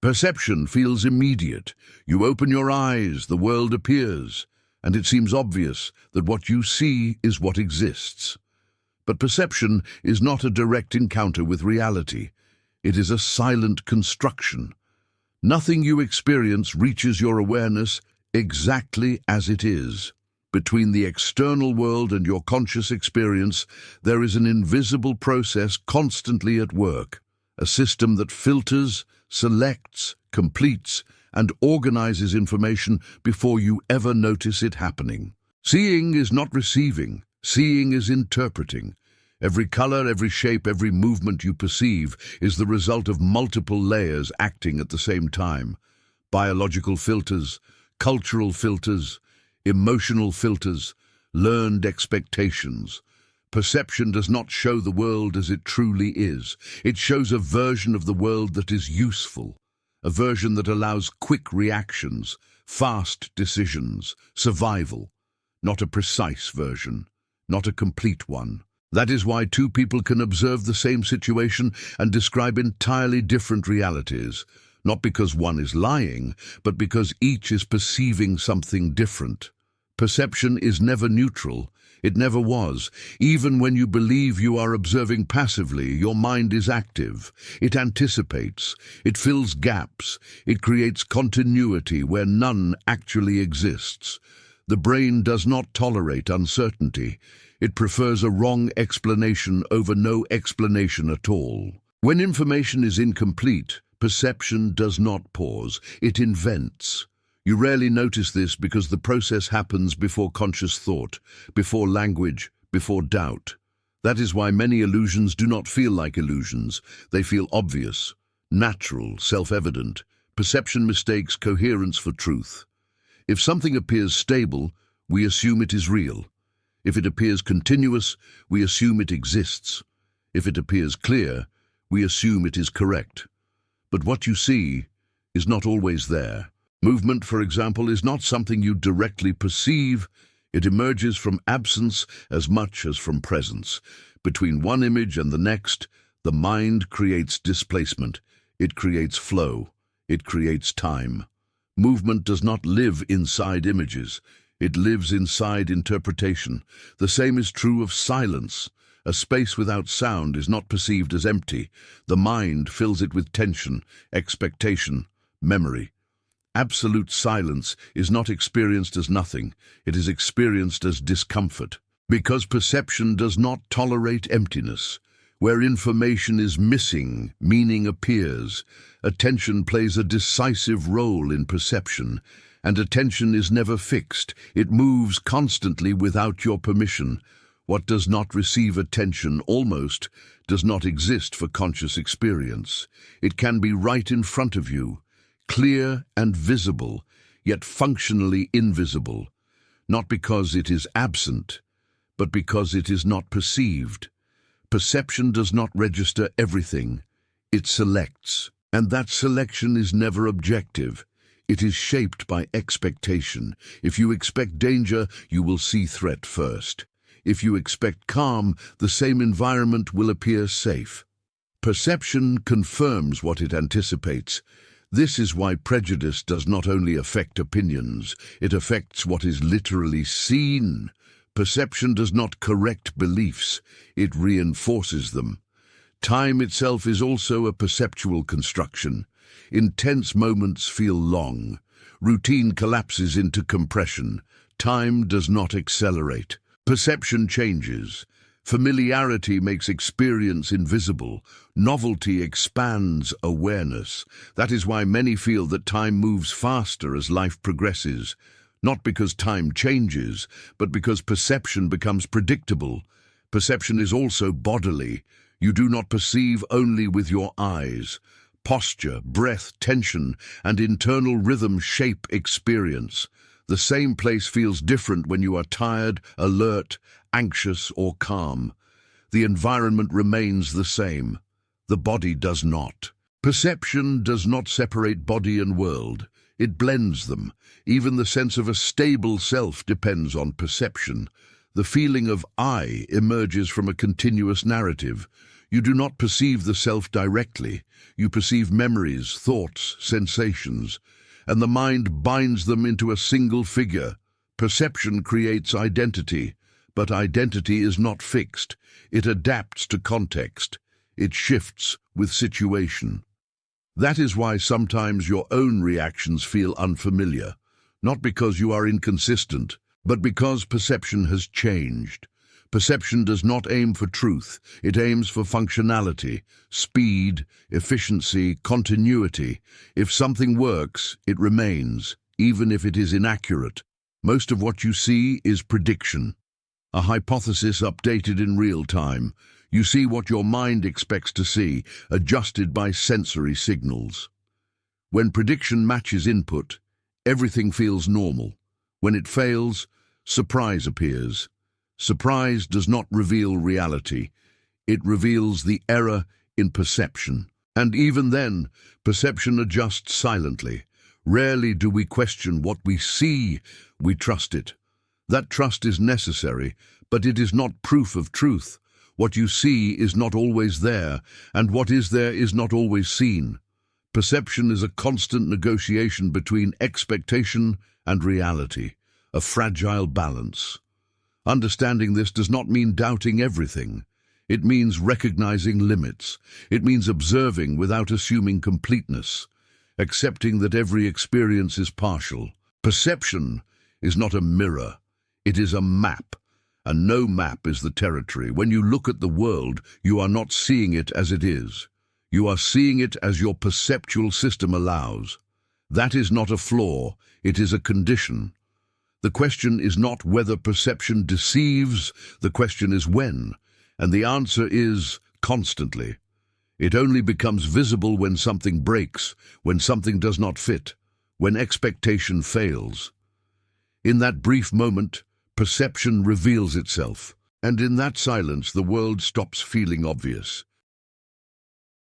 Perception feels immediate. You open your eyes, the world appears, and it seems obvious that what you see is what exists. But perception is not a direct encounter with reality. It is a silent construction. Nothing you experience reaches your awareness exactly as it is. Between the external world and your conscious experience, there is an invisible process constantly at work, a system that filters, selects, completes, and organizes information before you ever notice it happening. Seeing is not receiving. Seeing is interpreting. Every color, every shape, every movement you perceive is the result of multiple layers acting at the same time. Biological filters, cultural filters, emotional filters, learned expectations. Perception does not show the world as it truly is. It shows a version of the world that is useful, a version that allows quick reactions, fast decisions, survival, not a precise version, not a complete one. That is why two people can observe the same situation and describe entirely different realities, not because one is lying, but because each is perceiving something different. Perception is never neutral. It never was. Even when you believe you are observing passively, your mind is active. It anticipates. It fills gaps. It creates continuity where none actually exists. The brain does not tolerate uncertainty. It prefers a wrong explanation over no explanation at all. When information is incomplete, perception does not pause. It invents. You rarely notice this because the process happens before conscious thought, before language, before doubt. That is why many illusions do not feel like illusions. They feel obvious, natural, self-evident. Perception mistakes coherence for truth. If something appears stable, we assume it is real. If it appears continuous, we assume it exists. If it appears clear, we assume it is correct. But what you see is not always there. Movement, for example, is not something you directly perceive. It emerges from absence as much as from presence. Between one image and the next, the mind creates displacement. It creates flow. It creates time. Movement does not live inside images. It lives inside interpretation. The same is true of silence. A space without sound is not perceived as empty. The mind fills it with tension, expectation, memory. Absolute silence is not experienced as nothing. It is experienced as discomfort. Because perception does not tolerate emptiness. Where information is missing, meaning appears. Attention plays a decisive role in perception. And attention is never fixed. It moves constantly without your permission. What does not receive attention almost does not exist for conscious experience. It can be right in front of you, clear and visible, yet functionally invisible, not because it is absent, but because it is not perceived. Perception does not register everything. It selects, and that selection is never objective. It is shaped by expectation. If you expect danger, you will see threat first. If you expect calm, the same environment will appear safe. Perception confirms what it anticipates. This is why prejudice does not only affect opinions, it affects what is literally seen. Perception does not correct beliefs, it reinforces them. Time itself is also a perceptual construction. Intense moments feel long. Routine collapses into compression. Time does not accelerate. Perception changes. Familiarity makes experience invisible. Novelty expands awareness. That is why many feel that time moves faster as life progresses. Not because time changes, but because perception becomes predictable. Perception is also bodily. You do not perceive only with your eyes. Posture, breath, tension, and internal rhythm shape experience. The same place feels different when you are tired, alert, anxious, or calm. The environment remains the same. The body does not. Perception does not separate body and world. It blends them. Even the sense of a stable self depends on perception. The feeling of I emerges from a continuous narrative. You do not perceive the self directly. You perceive memories, thoughts, sensations, and the mind binds them into a single figure. Perception creates identity, but identity is not fixed. It adapts to context. It shifts with situation. That is why sometimes your own reactions feel unfamiliar, not because you are inconsistent, but because perception has changed. Perception does not aim for truth, it aims for functionality, speed, efficiency, continuity. If something works, it remains, even if it is inaccurate. Most of what you see is prediction, a hypothesis updated in real time. You see what your mind expects to see, adjusted by sensory signals. When prediction matches input, everything feels normal. When it fails, surprise appears. Surprise does not reveal reality. It reveals the error in perception. And even then, perception adjusts silently. Rarely do we question what we see, we trust it. That trust is necessary, but it is not proof of truth. What you see is not always there, and what is there is not always seen. Perception is a constant negotiation between expectation and reality, a fragile balance. Understanding this does not mean doubting everything. It means recognizing limits. It means observing without assuming completeness, accepting that every experience is partial. Perception is not a mirror. It is a map, and no map is the territory. When you look at the world, you are not seeing it as it is. You are seeing it as your perceptual system allows. That is not a flaw, it is a condition. The question is not whether perception deceives, the question is when, and the answer is constantly. It only becomes visible when something breaks, when something does not fit, when expectation fails. In that brief moment, perception reveals itself, and in that silence the world stops feeling obvious.